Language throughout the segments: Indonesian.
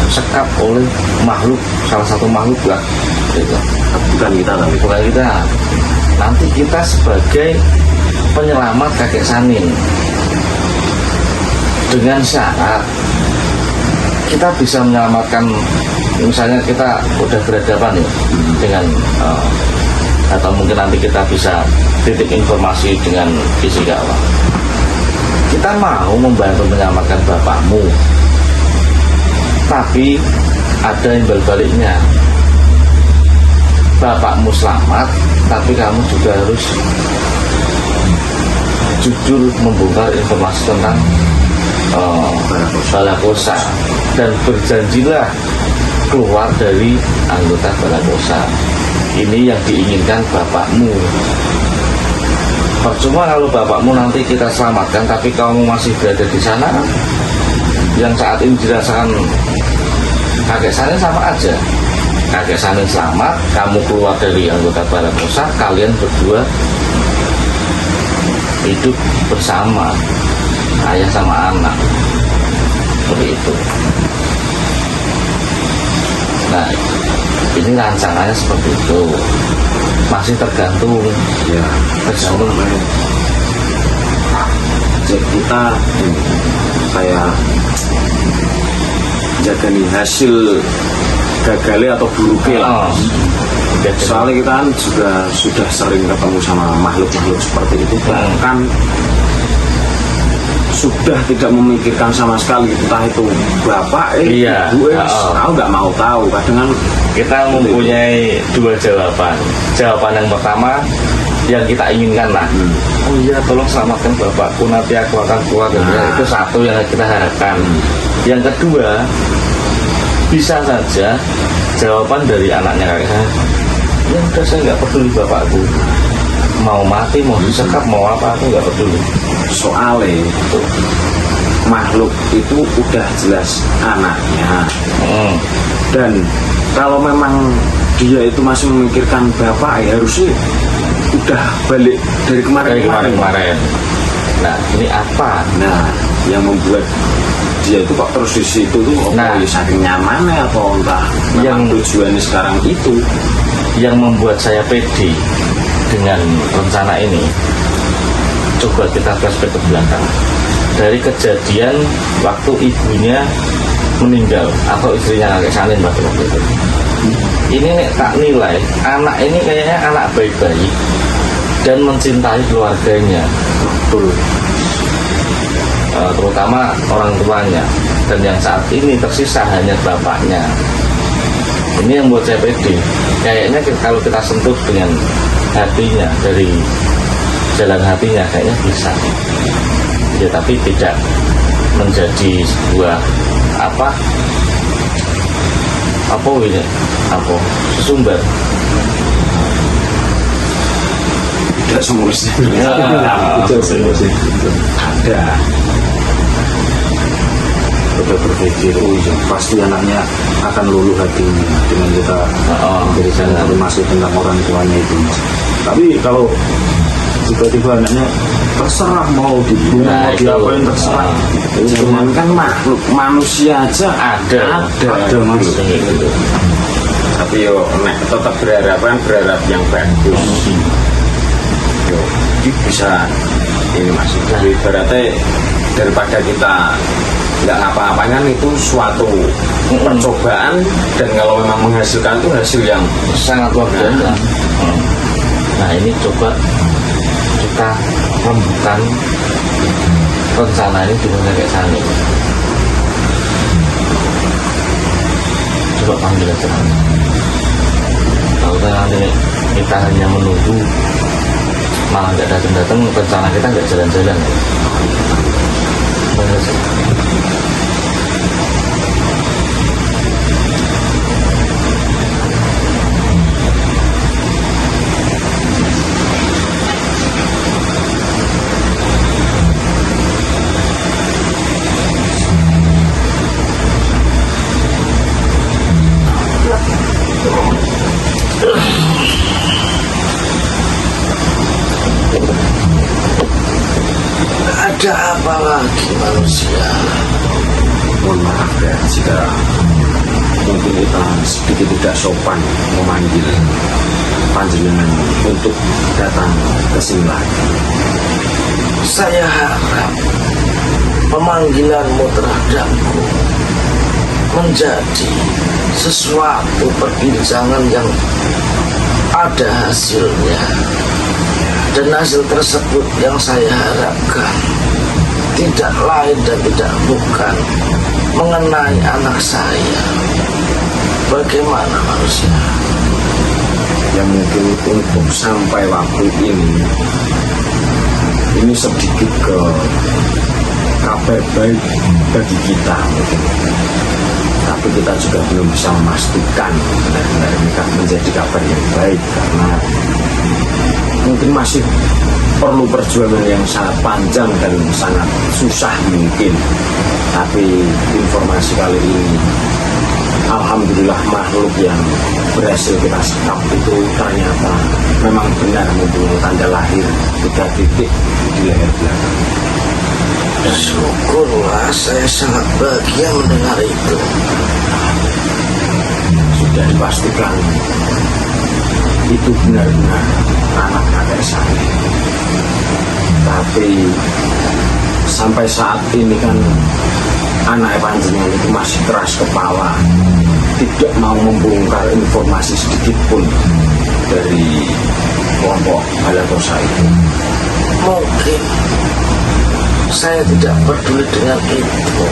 disekap oleh makhluk, salah satu makhluk lah gitu. Bukan kita tapi Bukan kita. Nanti kita sebagai penyelamat kakek Sanin, dengan syarat kita bisa menyelamatkan. Misalnya kita udah berhadapan ya dengan atau mungkin nanti kita bisa titik informasi dengan Ishikawa. Kita mau membantu menyelamatkan bapakmu, tapi ada imbal baliknya. Bapakmu selamat, tapi kamu juga harus jujur membongkar informasi tentang Balakosa, dan berjanjilah keluar dari anggota Balakosa. Ini yang diinginkan bapakmu. Percuma kalau bapakmu nanti kita selamatkan tapi kamu masih berada di sana. Yang saat ini dirasakan kakek Sanin sama aja. Kakek Sanin selamat, kamu keluar dari anggota Balakosa, kalian berdua hidup bersama, ayah sama anak, seperti itu. Nah, ini rancangannya seperti itu. Masih tergantung ya tergantung jadi kita kayak jaga nih hasil gagalnya atau buruknya lah. Soalnya kita kan juga sudah sering ketemu sama makhluk-makhluk seperti itu, bahkan sudah tidak memikirkan sama sekali entah itu bapak, iya, ibu, aku nggak mau tahu. Kadang kita mempunyai dua jawaban. Jawaban yang pertama yang kita inginkan lah, oh iya tolong selamatkan bapakku, nanti aku akan keluar dari itu. Satu yang kita harapkan. Yang kedua, bisa saja jawaban dari anaknya kakek saya, ya udah saya nggak peduli bapakku, mau mati mau disekap mau apa aku nggak peduli. Soalnya makhluk itu udah jelas anaknya, dan kalau memang dia itu masih memikirkan bapak, ya harusnya udah balik dari kemarin. Nah ini apa? Nah yang membuat dia itu kok terus di situ tuh, saking nyamannya atau entah yang tujuannya sekarang itu. Yang membuat saya pede dengan rencana ini, coba kita flashback ke belakang. Dari kejadian waktu ibunya meninggal atau istrinya kakek Sanin waktu itu. Ini nek tak nilai, anak ini kayaknya anak baik-baik dan mencintai keluarganya, betul. Terutama orang tuanya, dan yang saat ini tersisa hanya bapaknya. Ini yang buat saya pede. Kayaknya kalau kita sentuh dengan hatinya, dari jalan hatinya, kayaknya bisa. Ya tapi tidak menjadi sebuah apa sesumbar. Tidak semurusnya. Ada. Kita berpikir, oh iya, pasti anaknya akan luluh hatinya dengan kita memberikan informasi tentang orang tuanya itu. Tapi kalau tiba-tiba anaknya terserah mau dibunuh, mau diapain terserah. Cuman kan makhluk manusia aja ada makhluk. Tapi yo tetap berharap yang bagus. Yo, bisa ini masih ibaratnya daripada kita nggak ngapa-ngapain, kan itu suatu percobaan, dan kalau memang menghasilkan itu hasil yang sangat luar biasa. Nah ini coba kita rembukan rencana ini dengan kakek Sanin. Coba panggil aja. Kalau nanti kita hanya menunggu malah nggak datang-datang, rencana kita nggak jalan-jalan. Ada apa lagi manusia? Mohon maaf ya jika mungkin kita sedikit tidak sopan memanggil panjenengan untuk datang ke sini lagi. Saya harap pemanggilanmu terhadapku menjadi sesuatu perbincangan yang ada hasilnya, dan hasil tersebut yang saya harapkan tidak lain dan tidak bukan mengenai anak saya. Bagaimana manusia? Yang mungkin untuk sampai waktu ini sedikit ke kabar baik bagi kita mungkin, tapi kita juga belum bisa memastikan benar-benar ini menjadi kabar yang baik, karena mungkin masih perlu perjuangan yang sangat panjang dan sangat susah mungkin. Tapi informasi kali ini, alhamdulillah, makhluk yang berhasil kita sekap itu ternyata memang benar mempunyai tanda lahir 3 titik di leher belakang. Syukurlah, saya sangat bahagia mendengar itu. Sudah dipastikan itu benar-benar anak kakek saya. Tapi sampai saat ini kan anak panjenengan itu masih keras kepala, tidak mau membongkar informasi sedikit pun dari kelompok Balarosa itu. Mungkin saya tidak peduli dengan itu.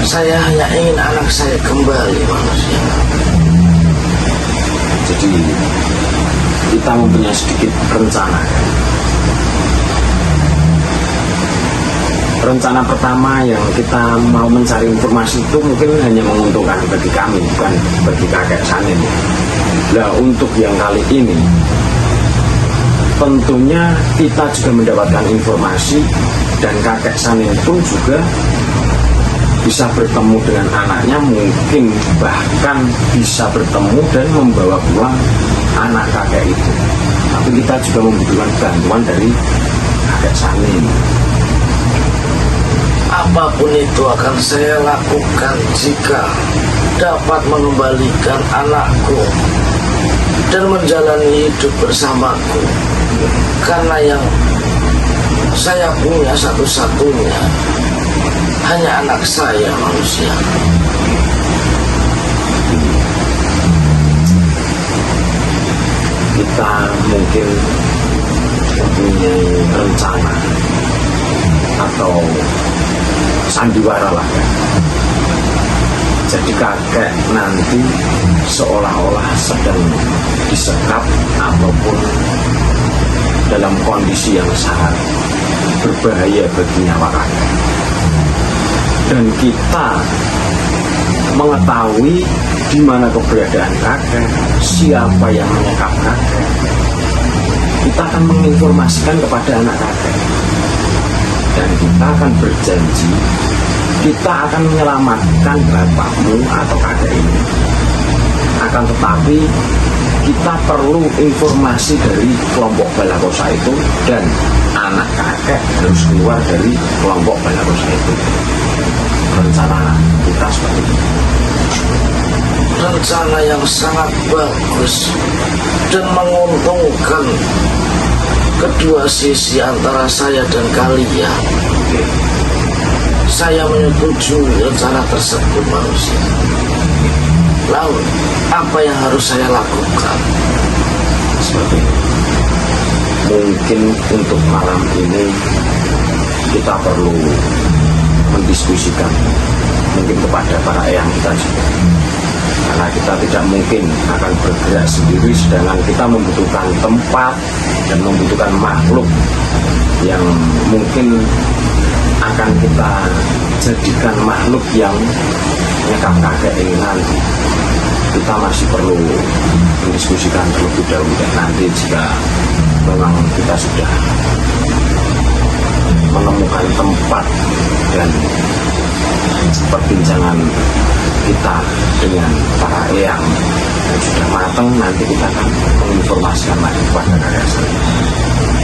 Saya hanya ingin anak saya kembali manusia. Jadi kita mempunyai sedikit rencana. Rencana pertama yang kita mau mencari informasi itu mungkin hanya menguntungkan bagi kami, bukan bagi kakek Sanin. Nah, untuk yang kali ini tentunya kita juga mendapatkan informasi, dan kakek Sanin pun juga bisa bertemu dengan anaknya, mungkin bahkan bisa bertemu dan membawa pulang anak kakek itu. Tapi kita juga membutuhkan bantuan dari kakek Sanin. Apapun itu akan saya lakukan jika dapat mengembalikan anakku dan menjalani hidup bersamaku. Karena yang saya punya satu-satunya hanya anak saya manusia. Kita mungkin mempunyai rencana atau sandiwara lah ya. Jadi kakek nanti seolah-olah sedang disekap ataupun dalam kondisi yang sangat berbahaya bagi nyawa kakek. Dan kita mengetahui di mana keberadaan kakek, siapa yang menyekap kakek. Kita akan menginformasikan kepada anak kakek, dan kita akan berjanji kita akan menyelamatkan bapakmu atau kakek ini. Akan tetapi kita perlu informasi dari kelompok Balarosa itu, dan anak kakek harus keluar dari kelompok Balarosa itu. Rencana kita seperti itu. Rencana yang sangat bagus dan menguntungkan kedua sisi antara saya dan kalian. Saya menyetujui rencana tersebut manusia. Lalu apa yang harus saya lakukan? Seperti itu. Mungkin untuk malam ini kita perlu mendiskusikan mungkin kepada para eyang kita juga, karena kita tidak mungkin akan bergerak sendiri, sedangkan kita membutuhkan tempat dan membutuhkan makhluk yang mungkin akan kita jadikan makhluk yang nyekap kakek ini nanti. Kita masih perlu mendiskusikan terlebih dahulu, dan nanti jika memang kita sudah menemukan tempat dan perbincangan kita dengan para eyang yang sudah matang, nanti kita akan menginformasikan lagi kepada kakek saya.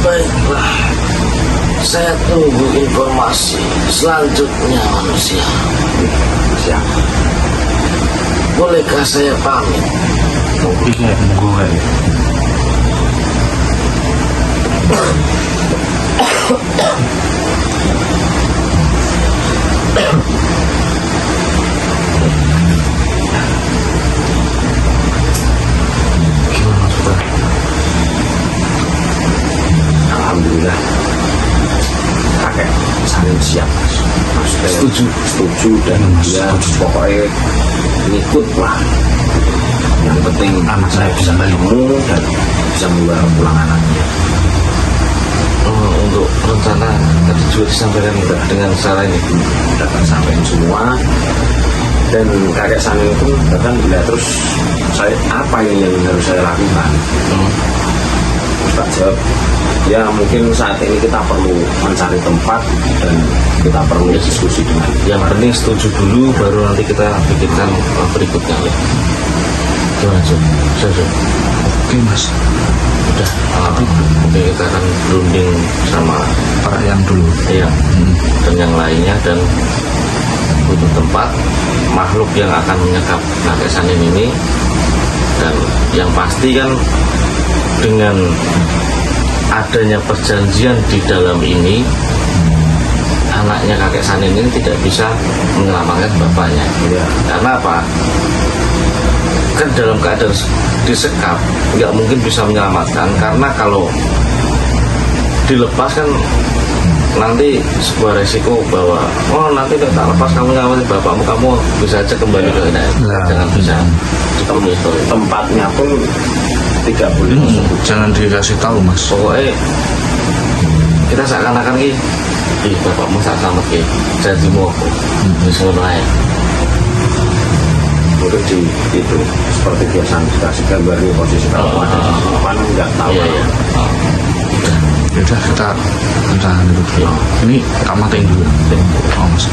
Baiklah, saya tunggu informasi selanjutnya manusia. Siap. bolehkah saya pamit? Oke, monggo kayak. Gimana sudah? Alhamdulillah kakek saling siap mas. Maksudnya setuju dan dia pokoknya ngikut lah. Yang penting anak saya bisa ketemu dan bisa membawa pulang anaknya. Untuk rencana tadi juga disampaikan dengan cara ini. Datang sampai semua dan kakek Saning itu bahkan ya terus saya apa yang harus saya lakukan. Pak jawab, ya mungkin saat ini kita perlu mencari tempat dan kita perlu diskusi dengan Yang penting setuju dulu, baru nanti kita pikirkan berikutnya ya. Gimana Jum? Saya oke mas. udah. Oke, kita akan berunding sama Para yang dulu yang dan yang lainnya, dan butuh tempat makhluk yang akan menyekap kakek Sanin ini. Dan yang pasti kan dengan adanya perjanjian di dalam ini, anaknya kakek Sanin ini tidak bisa menyelamatkan bapaknya. ya. Karena apa? Kan dalam keadaan disekap nggak mungkin bisa menyelamatkan, karena kalau dilepas kan nanti sebuah resiko bahwa nanti tak lepas kamu nyelamatin bapakmu, kamu bisa aja kembali ke ini. Jangan bisa dipenuhi itu. Tempatnya pun tidak boleh tersebut. Jangan dikasih tahu mas. Pokoknya kita seakan-akan bapakmu tak selamat janjimu aku semuanya. Mungkin di itu seperti biasa dikasih gambar di posisi kalau ada mana nggak tahu. Iya. Yaudah kita rencana dulu. Ini tak matiin dulu. Oh mas.